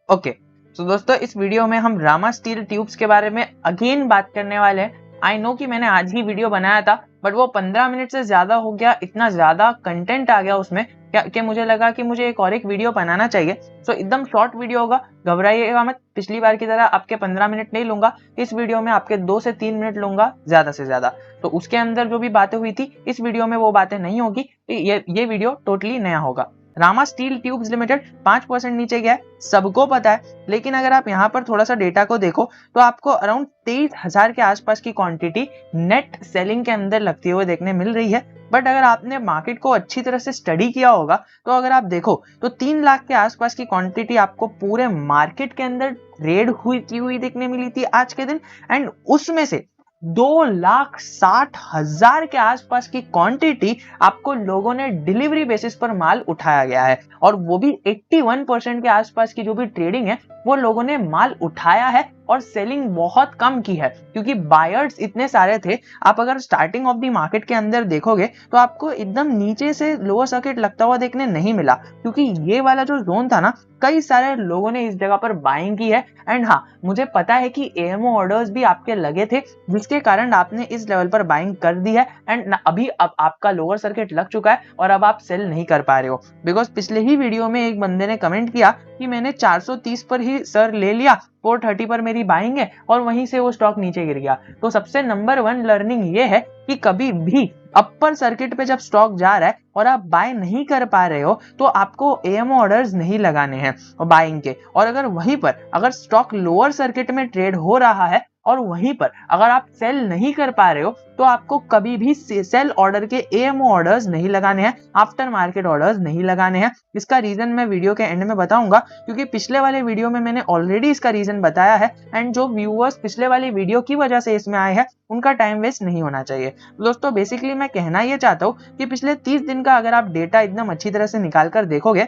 Okay, तो दोस्तों इस वीडियो में हम रामा स्टील ट्यूब्स के बारे में अगेन बात करने वाले हैं। आई नो कि मैंने आज ही वीडियो बनाया था, बट वो 15 मिनट से ज्यादा हो गया, इतना ज्यादा कंटेंट आ गया उसमें कि मुझे लगा कि मुझे एक वीडियो बनाना चाहिए। सो एकदम शॉर्ट वीडियो होगा, घबराइएगा मत। पिछली बार की तरह आपके 15 मिनट नहीं लूंगा, इस वीडियो में आपके 2 से 3 मिनट लूंगा ज्यादा से ज्यादा। तो उसके अंदर जो भी बातें हुई थी इस वीडियो में वो बातें नहीं होगी, ये वीडियो टोटली नया होगा। रामा स्टील ट्यूब्स लिमिटेड 5% नीचे गया है, सबको पता है। लेकिन अगर आप यहाँ पर थोड़ा सा डेटा को देखो तो आपको अराउंड 23,000 के आसपास की क्वांटिटी नेट सेलिंग के अंदर लगती हुई देखने मिल रही है। बट अगर आपने मार्केट को अच्छी तरह से स्टडी किया होगा तो अगर आप देखो तो 3 लाख के आसपास की क्वांटिटी आपको पूरे मार्केट के अंदर ट्रेड हुई देखने मिली थी आज के दिन। एंड उसमें से 2,60,000 के आसपास की क्वांटिटी आपको लोगों ने डिलीवरी बेसिस पर माल उठाया गया है, और वो भी 81% के आसपास की जो भी ट्रेडिंग है वो लोगों ने माल उठाया है और सेलिंग बहुत कम की है, क्योंकि बायर्स इतने सारे थे। आप अगर स्टार्टिंग ऑफ द मार्केट के अंदर देखोगे तो आपको एकदम नीचे से लोअर सर्किट लगता हुआ देखने नहीं मिला, क्योंकि ये वाला जो जोन था ना, कई सारे लोगों ने इस जगह पर बाइंग की है। एंड हाँ, मुझे पता है कि एएमओ ऑर्डर्स भी आपके लगे थे, जिसके कारण आपने इस लेवल पर बाइंग कर दी है। एंड अभी अब आपका लोअर सर्किट लग चुका है और अब आप सेल नहीं कर पा रहे हो, बिकॉज पिछले ही वीडियो में एक बंदे ने कमेंट किया कि मैंने 430 पर ही सर ले लिया, 430 पर मेरी बाइंग है, और वहीं से वो स्टॉक नीचे गिर गया। तो सबसे नंबर 1 लर्निंग ये है कि कभी भी अपर सर्किट पे जब स्टॉक जा रहा है और आप बाय नहीं कर पा रहे हो तो आपको एएमओ ऑर्डर्स नहीं लगाने हैं बाइंग के। और अगर वहीं पर अगर स्टॉक लोअर सर्किट में ट्रेड हो रहा है और वहीं पर अगर आप सेल नहीं कर पा रहे हो तो आपको कभी भी सेल ऑर्डर के एएमओ ऑर्डर्स नहीं लगाने हैं, आफ्टर मार्केट ऑर्डर्स नहीं लगाने हैं। इसका रीजन मैं वीडियो के एंड में बताऊंगा, क्योंकि पिछले वाले वीडियो में मैंने ऑलरेडी इसका रीजन बताया है। एंड जो व्यूअर्स पिछले वाली वीडियो की वजह से इसमें आए हैं उनका टाइम वेस्ट नहीं होना चाहिए। दोस्तों बेसिकली मैं कहना ये चाहता हूँ कि पिछले 30 दिन का अगर आप डेटा एकदम अच्छी तरह से निकाल कर देखोगे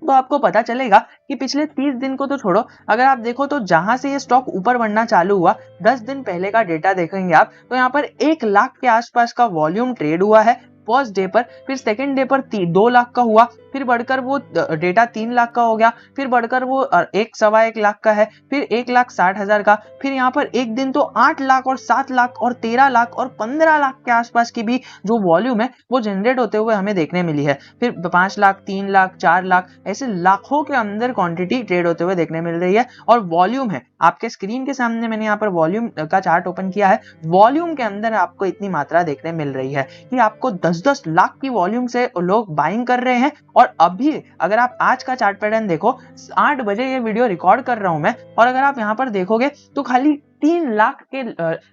तो आपको पता चलेगा कि पिछले 30 दिन को तो छोड़ो, अगर आप देखो तो जहां से ये स्टॉक ऊपर बढ़ना चालू हुआ 10 दिन पहले का डेटा देखेंगे आप तो यहाँ पर 1 लाख के आसपास का वॉल्यूम ट्रेड हुआ है फर्स्ट डे पर। फिर सेकंड डे पर 2 लाख का हुआ, फिर बढ़कर वो डेटा 3 लाख का हो गया, फिर बढ़कर वो 1.1 लाख का है, फिर 1,60,000 का, फिर यहाँ पर एक दिन तो 8 लाख और 7 लाख और 13 लाख और 15 लाख के आसपास की भी जो वॉल्यूम है वो जनरेट होते हुए हमें देखने मिली है। फिर 5 लाख, 3 लाख, 4 लाख, ऐसे लाखों के अंदर क्वांटिटी ट्रेड होते हुए देखने मिल रही है। और वॉल्यूम है आपके स्क्रीन के सामने, मैंने यहाँ पर वॉल्यूम का चार्ट ओपन किया है। वॉल्यूम के अंदर आपको इतनी मात्रा देखने मिल रही है कि आपको 10-10 लाख की वॉल्यूम से लोग बाइंग कर रहे हैं। और अभी अगर आप आज का चार्ट पैटर्न देखो, 8 बजे ये वीडियो रिकॉर्ड कर रहा हूं मैं, और अगर आप यहाँ पर देखोगे तो खाली 3 लाख के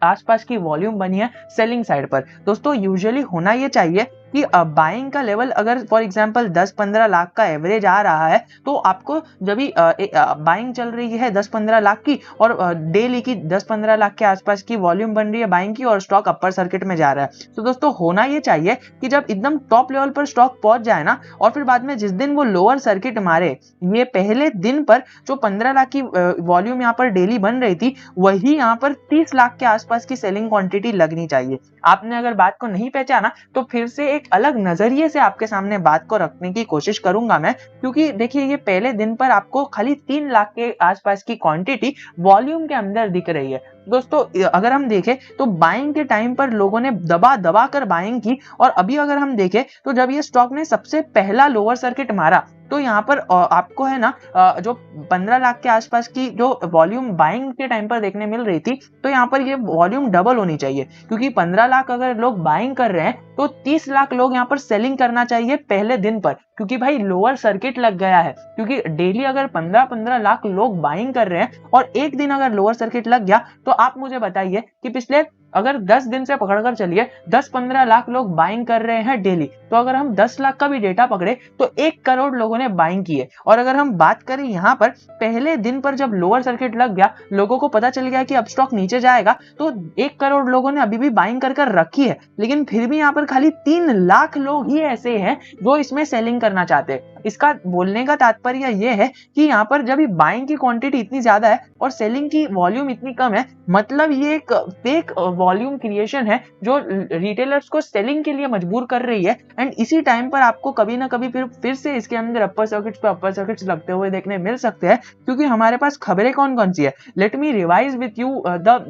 आसपास की वॉल्यूम बनी है सेलिंग साइड पर। दोस्तों यूजुअली होना ये चाहिए कि बाइंग का लेवल अगर फॉर एग्जांपल 10-15 लाख का एवरेज आ रहा है तो आपको जब भी बाइंग चल रही है 10-15 लाख की और डेली की 10-15 लाख के आसपास की वॉल्यूम बन रही है बाइंग की और स्टॉक अपर सर्किट में जा रहा है, तो दोस्तों होना ये चाहिए कि जब एकदम टॉप लेवल पर स्टॉक पहुंच जाए ना, और फिर बाद में जिस दिन वो लोअर सर्किट मारे, ये पहले दिन पर जो 15 लाख की वॉल्यूम यहाँ पर डेली बन रही थी वही यहाँ पर 30 लाख के आसपास की सेलिंग क्वांटिटी लगनी चाहिए। आपने अगर बात को नहीं पहचाना तो फिर से एक अलग नजरिए से आपके सामने बात को रखने की कोशिश करूंगा मैं, क्योंकि देखिए ये पहले दिन पर आपको खाली 3 लाख के आसपास की क्वांटिटी वॉल्यूम के अंदर दिख रही है। दोस्तों अगर हम देखें तो बाइंग के टाइम पर लोगों ने दबा दबा कर बाइंग की, और अभी अगर हम देखें तो जब ये स्टॉक ने सबसे पहला लोअर सर्किट मारा तो यहाँ पर आपको है ना जो 15 लाख के आसपास की जो वॉल्यूम बाइंग के टाइम पर देखने मिल रही थी, तो यहाँ पर ये वॉल्यूम डबल होनी चाहिए, क्योंकि 15 लाख अगर लोग बाइंग कर रहे हैं तो 30 लाख लोग यहाँ पर सेलिंग करना चाहिए पहले दिन पर, क्योंकि भाई लोअर सर्किट लग गया है। क्योंकि डेली अगर 15-15 लाख लोग बाइंग कर रहे हैं और एक दिन अगर लोअर सर्किट लग गया तो आप मुझे बताइए कि पिछले अगर 10 दिन से पकड़कर चलिए 10-15 लाख लोग बाइंग कर रहे हैं डेली, तो अगर हम 10 लाख का भी डेटा पकड़े तो 1 करोड़ लोगों ने बाइंग की है। और अगर हम बात करें यहाँ पर पहले दिन पर जब लोअर सर्किट लग गया, लोगों को पता चल गया कि अब स्टॉक नीचे जाएगा, तो 1 करोड़ लोगों ने अभी भी बाइंग कर रखी है, लेकिन फिर भी यहाँ पर खाली 3 लाख लोग ही ऐसे हैं जो इसमें सेलिंग करना चाहते हैं। इसका बोलने का तात्पर्य ये है कि यहाँ पर जब बाइंग की क्वांटिटी इतनी ज्यादा है और सेलिंग की वॉल्यूम इतनी कम है, मतलब ये एक फेक वॉल्यूम क्रिएशन है जो रिटेलर्स को सेलिंग के लिए मजबूर कर रही है। एंड इसी टाइम पर आपको कभी ना कभी फिर से इसके अंदर अपर सर्किट्स पे अपर सर्किट्स लगते हुए देखने मिल सकते हैं, क्योंकि हमारे पास खबरें कौन कौन सी है। Let me revise with you the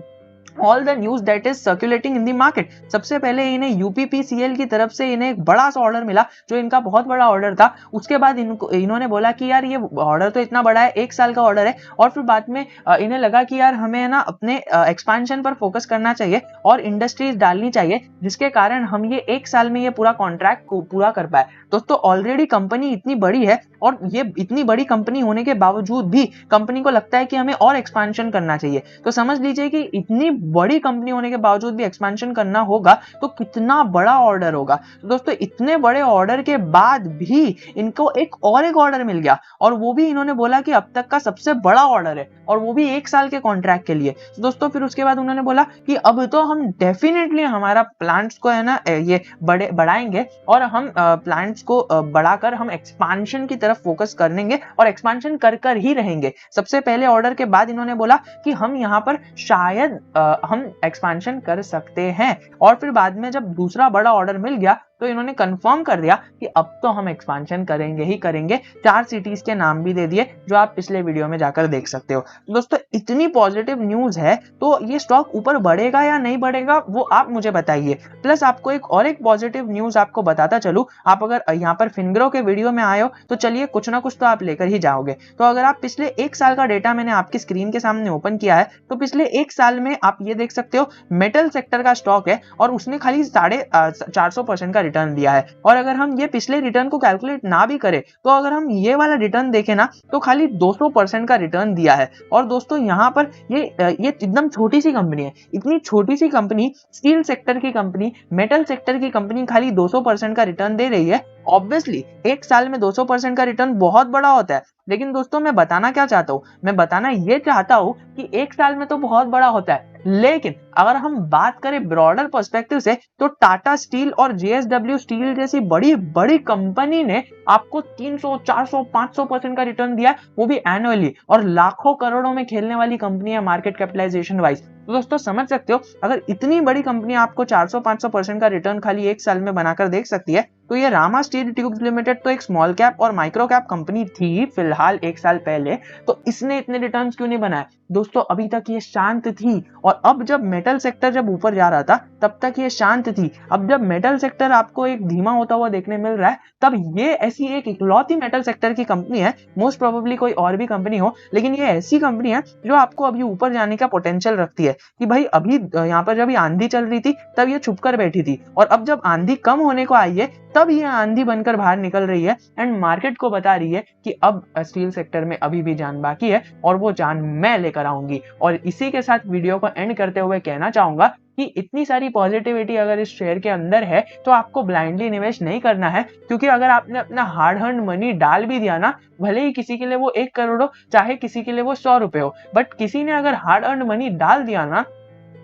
all the news that is circulating in the market. सबसे पहले इन्हें यूपीपीसीएल की तरफ से इन्हें एक बड़ा सा ऑर्डर मिला, जो इनका बहुत बड़ा ऑर्डर था। उसके बाद इन्होंने बोला कि यार ये ऑर्डर तो इतना बड़ा है, 1 साल का ऑर्डर है, और फिर बाद में इन्हें लगा कि यार हमें ना अपने एक्सपेंशन पर फोकस करना चाहिए और इंडस्ट्रीज डालनी चाहिए, जिसके कारण हम ये 1 साल में ये पूरा कॉन्ट्रैक्ट को पूरा कर पाए। दोस्तों ऑलरेडी कंपनी इतनी बड़ी है और ये इतनी बड़ी कंपनी होने के बावजूद भी कंपनी को लगता है कि हमें और एक्सपेंशन करना चाहिए। तो समझ लीजिए कि इतनी बड़ी कंपनी होने के बावजूद भी एक्सपेंशन करना होगा तो कितना बड़ा ऑर्डर होगा। तो दोस्तों इतने बड़े ऑर्डर के बाद भी इनको एक ऑर्डर मिल गया, और वो भी इन्होंने बोला कि अब तक का सबसे बड़ा ऑर्डर है, और वो भी 1 साल के कॉन्ट्रैक्ट के लिए। तो दोस्तों फिर उसके बाद उन्होंने बोला कि अब तो हम डेफिनेटली हमारा प्लांट्स को है ना ये बढ़ाएंगे, और हम प्लांट्स को बढ़ाकर हम एक्सपेंशन की तरफ फोकस करेंगे और एक्सपेंशन कर ही रहेंगे। सबसे पहले ऑर्डर के बाद इन्होंने बोला कि हम यहाँ पर शायद हम एक्सपेंशन कर सकते हैं, और फिर बाद में जब दूसरा बड़ा ऑर्डर मिल गया तो इन्होंने कंफर्म कर दिया कि अब तो हम एक्सपेंशन करेंगे ही करेंगे। 4 सिटीज के नाम भी दे दिए, जो आप पिछले वीडियो में जाकर देख सकते हो। दोस्तों इतनी पॉजिटिव न्यूज है, तो ये स्टॉक ऊपर बढ़ेगा या नहीं बढ़ेगा वो आप मुझे बताइए। प्लस आपको एक पॉजिटिव न्यूज आपको बताता चलूं, आप अगर यहाँ पर फिनग्रो के वीडियो में आए हो तो चलिए कुछ ना कुछ तो आप लेकर ही जाओगे। तो अगर आप पिछले 1 साल का डेटा मैंने आपकी स्क्रीन के सामने ओपन किया है, तो पिछले 1 साल में आप ये देख सकते हो मेटल सेक्टर का स्टॉक है और उसने खाली 450% का रिटर्न दिया है। और अगर हम ये पिछले रिटर्न को कैलकुलेट ना भी करें, तो अगर हम ये वाला रिटर्न देखें ना, तो खाली 200% का रिटर्न दिया है। और दोस्तों यहाँ पर ये एकदम छोटी सी कंपनी है, इतनी छोटी सी कंपनी, स्टील सेक्टर की कंपनी, मेटल सेक्टर की कंपनी खाली 200% का रिटर्न दे रही है। ऑब्वियसली 1 साल में 200% का रिटर्न बहुत बड़ा होता है, लेकिन दोस्तों मैं बताना क्या चाहता हूँ, मैं बताना ये चाहता हूँ कि 1 साल में तो बहुत बड़ा होता है, लेकिन अगर हम बात करें ब्रॉडर पर्सपेक्टिव से, तो टाटा स्टील और जेएसडब्ल्यू स्टील जैसी बड़ी बड़ी कंपनी ने आपको 300, 400, 500% का रिटर्न दिया है, वो भी एनुअली, और लाखों करोड़ों में खेलने वाली कंपनी है मार्केट कैपिटलाइजेशन वाइज। तो दोस्तों समझ सकते हो, अगर इतनी बड़ी कंपनी आपको 400-500% का रिटर्न खाली 1 साल में बनाकर देख सकती है, तो ये रामा स्टील ट्यूब्स लिमिटेड तो एक स्मॉल कैप और माइक्रो कैप कंपनी थी फिलहाल 1 साल पहले, तो इसने इतने रिटर्न्स क्यों नहीं बनाए? दोस्तों अभी तक ये शांत थी, और अब जब मेटल सेक्टर जब ऊपर जा रहा था तब तक ये शांत थी। अब जब मेटल सेक्टर आपको एक धीमा होता हुआ देखने मिल रहा है, तब ये ऐसी एक इकलौती मेटल सेक्टर की कंपनी है, मोस्ट प्रोबेबली कोई और भी कंपनी हो, लेकिन ये ऐसी कंपनी है जो आपको अभी ऊपर जाने का पोटेंशियल रखती है। कि भाई अभी यहाँ पर जब आंधी चल रही थी तब ये छुप कर बैठी थी, और अब जब आंधी कम होने को आई है तब ये आंधी बनकर बाहर निकल रही है, एंड मार्केट को बता रही है कि अब स्टील सेक्टर में अभी भी जान बाकी है, और वो जान मैं लेकर आऊंगी। और इसी के साथ वीडियो को एंड करते हुए कहना चाहूंगा कि इतनी सारी पॉजिटिविटी अगर इस शेयर के अंदर है, तो आपको ब्लाइंडली निवेश नहीं करना है, क्योंकि अगर आपने अपना हार्ड अर्न्ड मनी डाल भी दिया ना, भले ही किसी के लिए वो 1 करोड़ हो, चाहे किसी के लिए वो 100 रुपए हो, बट किसी ने अगर हार्ड अर्न्ड मनी डाल दिया ना,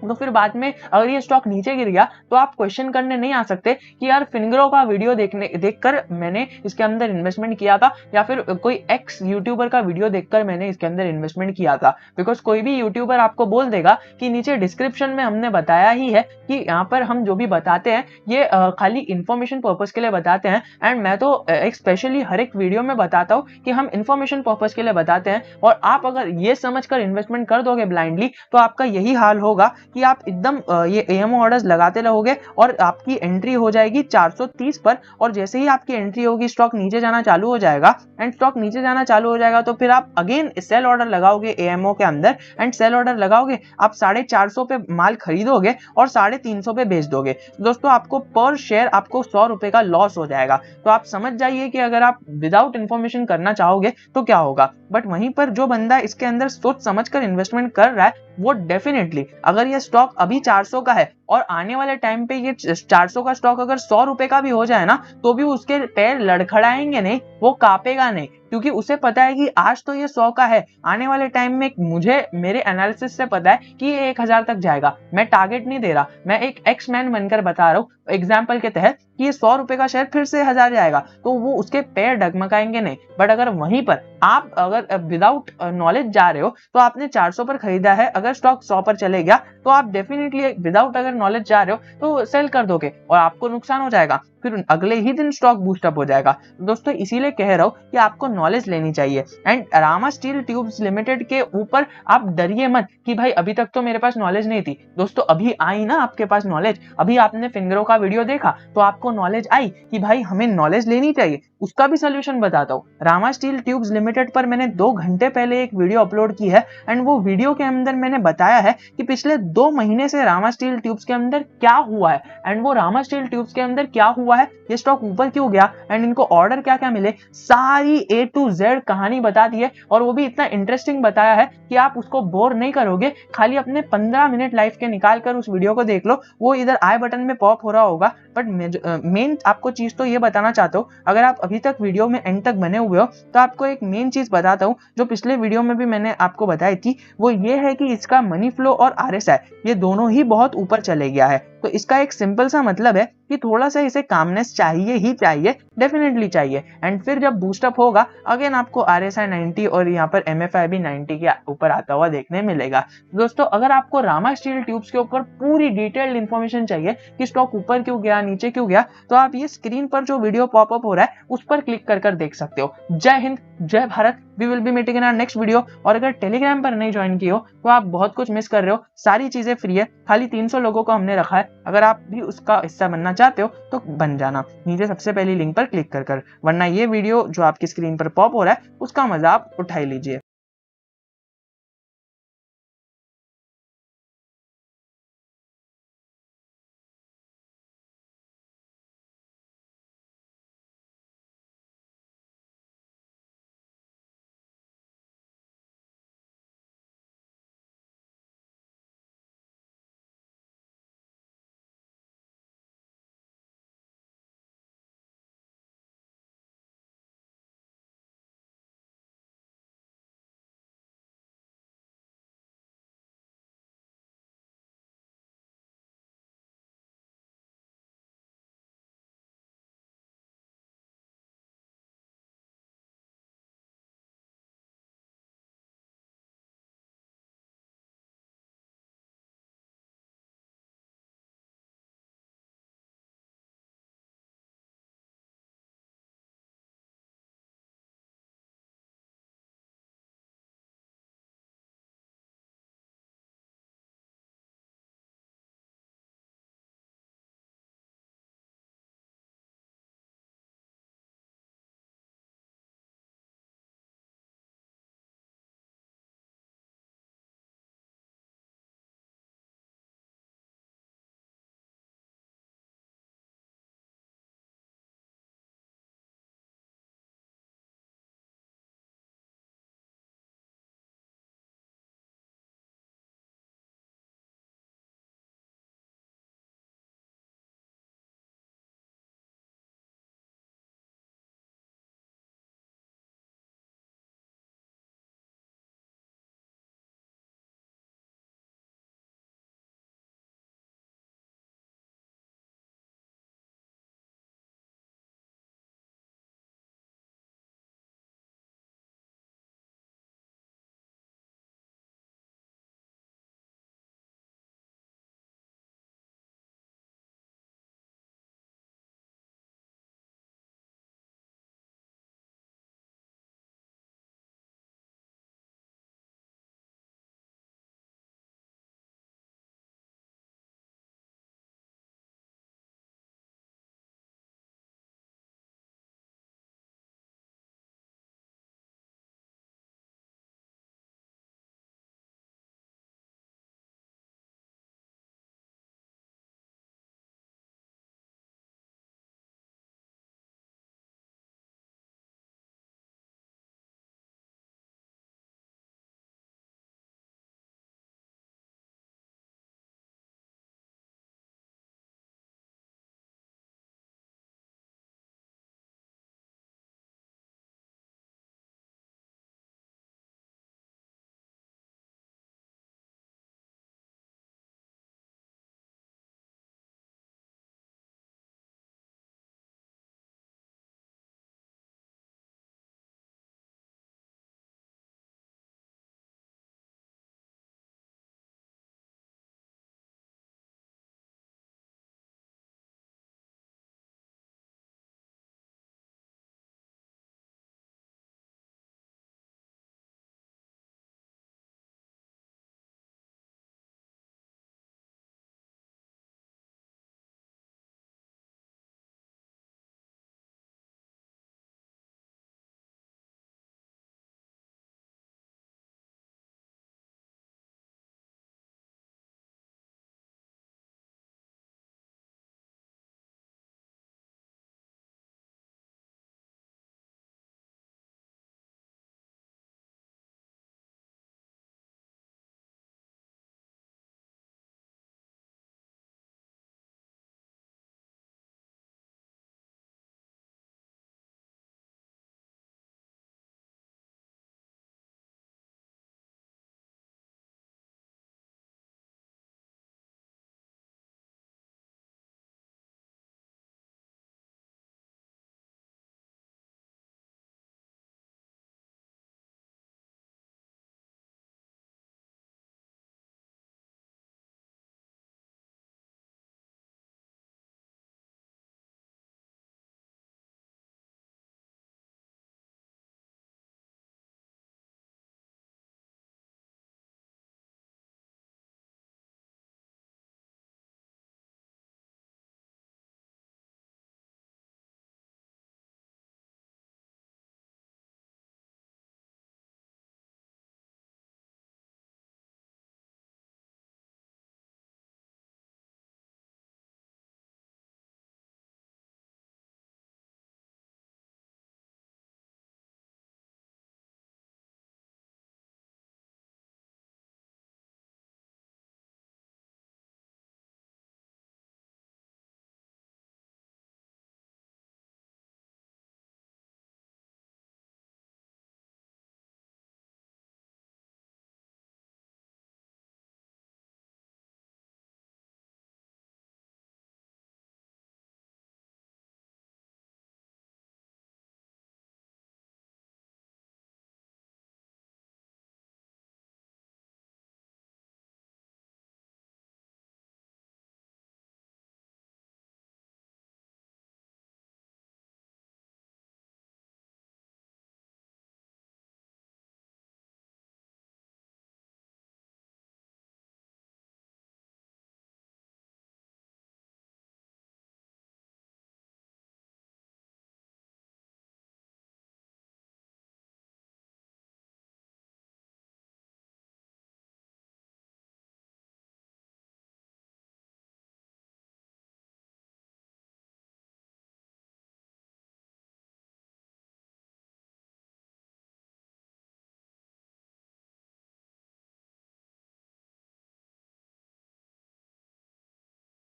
तो फिर बाद में अगर ये स्टॉक नीचे गिर गया तो आप क्वेश्चन करने नहीं आ सकते कि यार फिनग्रो का वीडियो देखकर मैंने इसके अंदर इन्वेस्टमेंट किया था, या फिर कोई एक्स यूट्यूबर का वीडियो देखकर मैंने इसके अंदर इन्वेस्टमेंट किया था। बिकॉज कोई भी यूट्यूबर आपको बोल देगा कि नीचे डिस्क्रिप्शन में हमने बताया ही है कि यहाँ पर हम जो भी बताते हैं ये खाली इंफॉर्मेशन पर्पज के लिए बताते हैं, एंड मैं तो एक स्पेशली हर एक वीडियो में बताता हूँ कि हम इंफॉर्मेशन पर्पज के लिए बताते हैं। और आप अगर ये समझकर इन्वेस्टमेंट कर दोगे ब्लाइंडली, तो आपका यही हाल होगा कि आप एकदम ये एएमओ ऑर्डर्स लगाते रहोगे, और आपकी एंट्री हो जाएगी 430 पर, और जैसे ही आपकी एंट्री होगी स्टॉक नीचे जाना चालू हो जाएगा, एंड स्टॉक नीचे जाना चालू हो जाएगा तो फिर आप अगेन सेल ऑर्डर लगाओगे एएमओ के अंदर, एंड सेल ऑर्डर लगाओगे, आप 450 पे माल खरीदोगे और 350 पे बेच दोगे। दोस्तों आपको पर शेयर आपको 100 रुपए का लॉस हो जाएगा। तो आप समझ जाइए कि अगर आप विदाउट इंफॉर्मेशन करना चाहोगे तो क्या होगा। बट वहीं पर जो बंदा इसके अंदर सोच समझकर इन्वेस्टमेंट कर रहा है, वो डेफिनेटली, अगर ये स्टॉक अभी 400 का है और आने वाले टाइम पे ये 400 का स्टॉक अगर 100 रुपए का भी हो जाए ना, तो भी उसके पैर लड़खड़ाएंगे नहीं, वो कांपेगा नहीं, क्योंकि उसे पता है कि आज तो ये 100 का है, आने वाले टाइम में मुझे मेरे एनालिसिस से पता है कि ये 1000 तक जाएगा। मैं टारगेट नहीं दे रहा, मैं एक एक्स मैन बनकर बता रहा हूँ एग्जाम्पल के तहत कि ये 100 रुपए का शेयर फिर से 1000 जाएगा, तो वो उसके पैर डगमगाएंगे नहीं। बट अगर वहीं पर आप अगर विदाउट नॉलेज जा रहे हो, तो आपने 400 पर खरीदा है, अगर स्टॉक 100 पर चले गया तो आप डेफिनेटली विदाउट अगर नॉलेज जा रहे हो तो सेल कर दोगे और आपको नुकसान हो जाएगा, फिर अगले ही दिन स्टॉक बूस्टअप हो जाएगा। दोस्तों इसीलिए कह रहा हूँ कि आपको नॉलेज लेनी चाहिए। And Rama steel tubes limited के ऊपर आप डरिए मत कि भाई अभी तक तो मेरे पास नॉलेज नहीं थी। दोस्तों अभी आई ना आपके पास नॉलेज, अभी आपने फिंगरों का वीडियो देखा तो आपको नॉलेज आई कि भाई हमें नॉलेज लेनी चाहिए। उसका भी सोल्यूशन बताता हूँ। रामा स्टील ट्यूब्स लिमिटेड पर मैंने 2 घंटे पहले एक वीडियो अपलोड की है एंड वो वीडियो के अंदर मैंने बताया है कि पिछले 2 महीने से रामा स्टील ट्यूब्स के अंदर क्या हुआ है एंड वो रामा स्टील ट्यूब्स के अंदर क्या हुआ है, ये स्टॉक ऊपर क्यों गया एंड इनको ऑर्डर क्या क्या मिले, सारी A to Z कहानी बता दी है। और वो भी इतना इंटरेस्टिंग बताया है कि आप उसको बोर नहीं करोगे। खाली अपने 15 मिनट लाइफ के निकाल कर उस वीडियो को देख लो, वो इधर आई बटन में पॉप हो रहा होगा। बट मेन आपको चीज तो ये बताना चाहता हूँ, अगर आप अभी तक वीडियो में एंड तक बने हुए हो तो आपको एक मेन चीज बताता हूँ जो पिछले वीडियो में भी मैंने आपको बताई थी। वो ये है कि इसका मनी फ्लो और RSI ये दोनों ही बहुत ऊपर चले गया है। तो इसका एक सिंपल सा मतलब है कि थोड़ा सा इसे कामनेस चाहिए ही चाहिए, डेफिनेटली चाहिए। एंड फिर जब बूस्टअप होगा अगेन आपको RSI 90 और यहाँ पर MFI भी 90 के ऊपर आता हुआ देखने मिलेगा। दोस्तों अगर आपको रामा स्टील ट्यूब्स के ऊपर पूरी डिटेल्ड इन्फॉर्मेशन चाहिए कि स्टॉक ऊपर क्यों गया नीचे क्यों गया, तो आप ये स्क्रीन पर जो वीडियो पॉपअप हो रहा है उस पर क्लिक कर देख सकते हो। Jai Hind, Jai Bharat. We will be meeting in our next video. और अगर टेलीग्राम पर नहीं ज्वाइन किए हो तो आप बहुत कुछ मिस कर रहे हो, सारी चीजें फ्री है, खाली 300 लोगों को हमने रखा है। अगर आप भी उसका हिस्सा बनना चाहते हो तो बन जाना, नीचे सबसे पहली लिंक पर क्लिक कर, वरना ये वीडियो जो आपकी स्क्रीन पर पॉप हो रहा है उसका मजा आप उठा लीजिए।